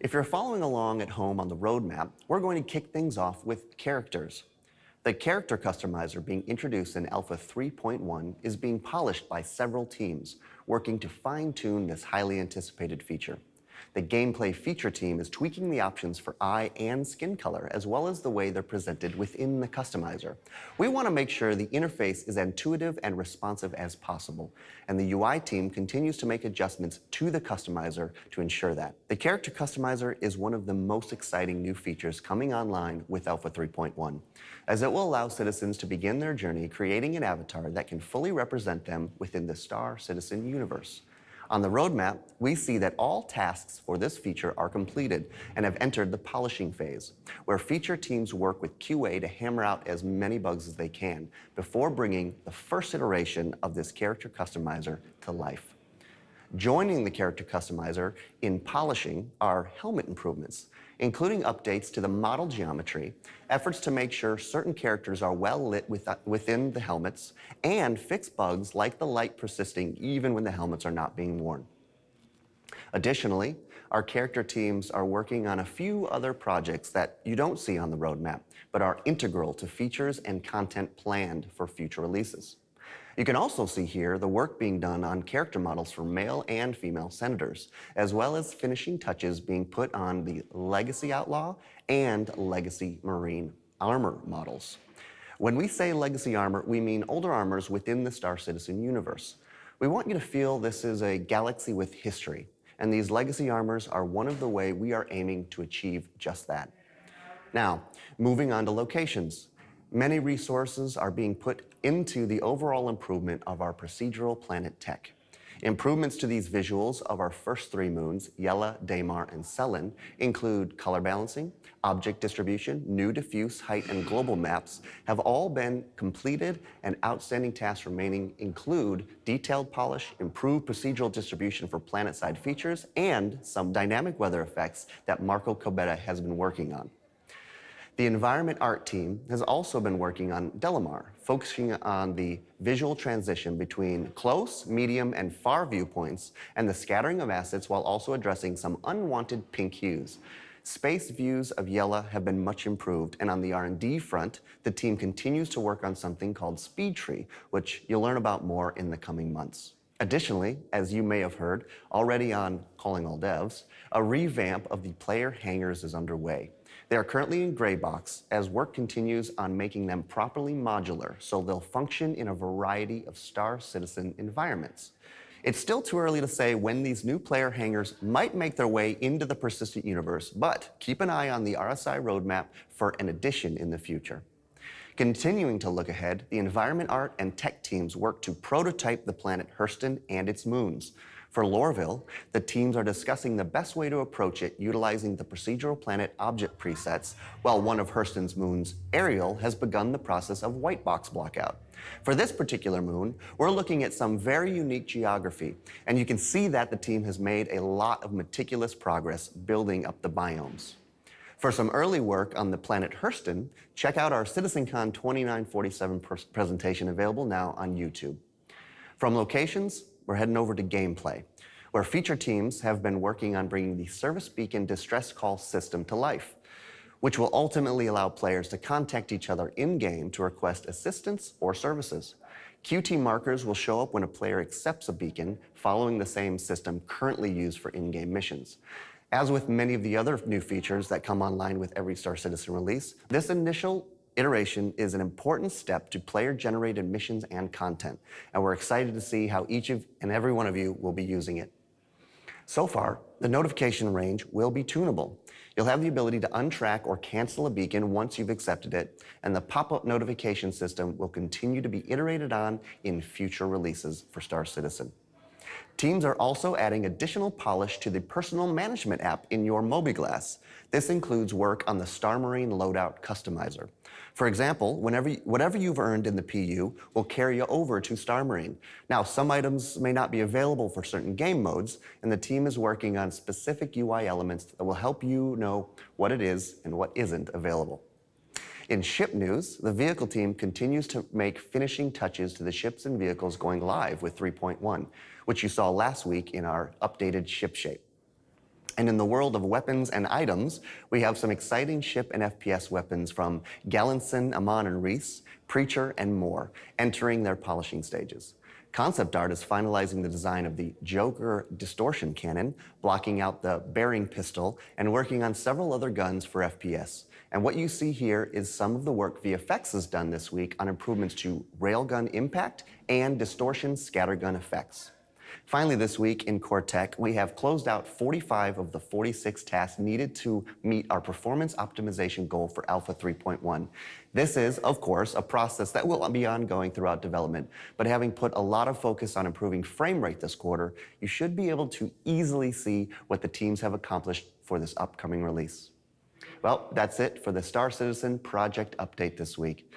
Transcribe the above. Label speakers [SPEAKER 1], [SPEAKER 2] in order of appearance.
[SPEAKER 1] If you're following along at home on the roadmap, we're going to kick things off with characters. The character customizer being introduced in Alpha 3.1 is being polished by several teams, working to fine-tune this highly anticipated feature. The gameplay feature team is tweaking the options for eye and skin color, as well as the way they're presented within the customizer. We want to make sure the interface is intuitive and responsive as possible, and the UI team continues to make adjustments to the customizer to ensure that. The character customizer is one of the most exciting new features coming online with Alpha 3.1, as it will allow citizens to begin their journey creating an avatar that can fully represent them within the Star Citizen universe. On the roadmap, we see that all tasks for this feature are completed and have entered the polishing phase, where feature teams work with QA to hammer out as many bugs as they can before bringing the first iteration of this character customizer to life. Joining the character customizer in polishing are helmet improvements, including updates to the model geometry, efforts to make sure certain characters are well lit within the helmets, and fix bugs like the light persisting even when the helmets are not being worn. Additionally, our character teams are working on a few other projects that you don't see on the roadmap, but are integral to features and content planned for future releases. You can also see here the work being done on character models for male and female senators, as well as finishing touches being put on the Legacy Outlaw and Legacy Marine armor models. When we say Legacy armor, we mean older armors within the Star Citizen universe. We want you to feel this is a galaxy with history, and these Legacy armors are one of the way we are aiming to achieve just that. Now, moving on to locations. Many resources are being put into the overall improvement of our procedural planet tech. Improvements to these visuals of our first three moons, Yela, Daymar, and Selen, include color balancing, object distribution, new diffuse, height, and global maps have all been completed, and outstanding tasks remaining include detailed polish, improved procedural distribution for planet-side features, and some dynamic weather effects that Marco Cobetta has been working on. The environment art team has also been working on Delamar, focusing on the visual transition between close, medium, and far viewpoints, and the scattering of assets while also addressing some unwanted pink hues. Space views of Yela have been much improved, and on the R&D front, the team continues to work on something called Speed Tree, which you'll learn about more in the coming months. Additionally, as you may have heard already on Calling All Devs, a revamp of the player hangars is underway. They are currently in gray box as work continues on making them properly modular so they'll function in a variety of Star Citizen environments. It's still too early to say when these new player hangars might make their way into the persistent universe, but keep an eye on the RSI roadmap for an addition in the future. Continuing to look ahead, the environment art and tech teams work to prototype the planet Hurston and its moons. For Lorville, the teams are discussing the best way to approach it utilizing the procedural planet object presets, while one of Hurston's moons, Ariel, has begun the process of white box blockout. For this particular moon, we're looking at some very unique geography, and you can see that the team has made a lot of meticulous progress building up the biomes. For some early work on the planet Hurston, check out our CitizenCon 2947 presentation available now on YouTube. From locations, we're heading over to gameplay, where feature teams have been working on bringing the Service Beacon distress call system to life, which will ultimately allow players to contact each other in-game to request assistance or services. QT markers will show up when a player accepts a beacon, following the same system currently used for in-game missions. As with many of the other new features that come online with every Star Citizen release, this initial iteration is an important step to player-generated missions and content, and we're excited to see how each and every one of you will be using it. So far, the notification range will be tunable. You'll have the ability to untrack or cancel a beacon once you've accepted it, and the pop-up notification system will continue to be iterated on in future releases for Star Citizen. Teams are also adding additional polish to the personal management app in your mobiGlass. This includes work on the Star Marine loadout customizer. For example, whatever you've earned in the PU will carry you over to Star Marine. Now, some items may not be available for certain game modes, and the team is working on specific UI elements that will help you know what it is and what isn't available. In ship news, the vehicle team continues to make finishing touches to the ships and vehicles going live with 3.1, which you saw last week in our updated ship shape. And in the world of weapons and items, we have some exciting ship and FPS weapons from Gallinson, Amon and Reese, Preacher, and more, entering their polishing stages. Concept art is finalizing the design of the Joker distortion cannon, blocking out the bearing pistol, and working on several other guns for FPS. And what you see here is some of the work VFX has done this week on improvements to railgun impact and distortion scattergun effects. Finally, this week in Core Tech, we have closed out 45 of the 46 tasks needed to meet our performance optimization goal for Alpha 3.1. This is, of course, a process that will be ongoing throughout development, but having put a lot of focus on improving frame rate this quarter, you should be able to easily see what the teams have accomplished for this upcoming release. Well, that's it for the Star Citizen project update this week.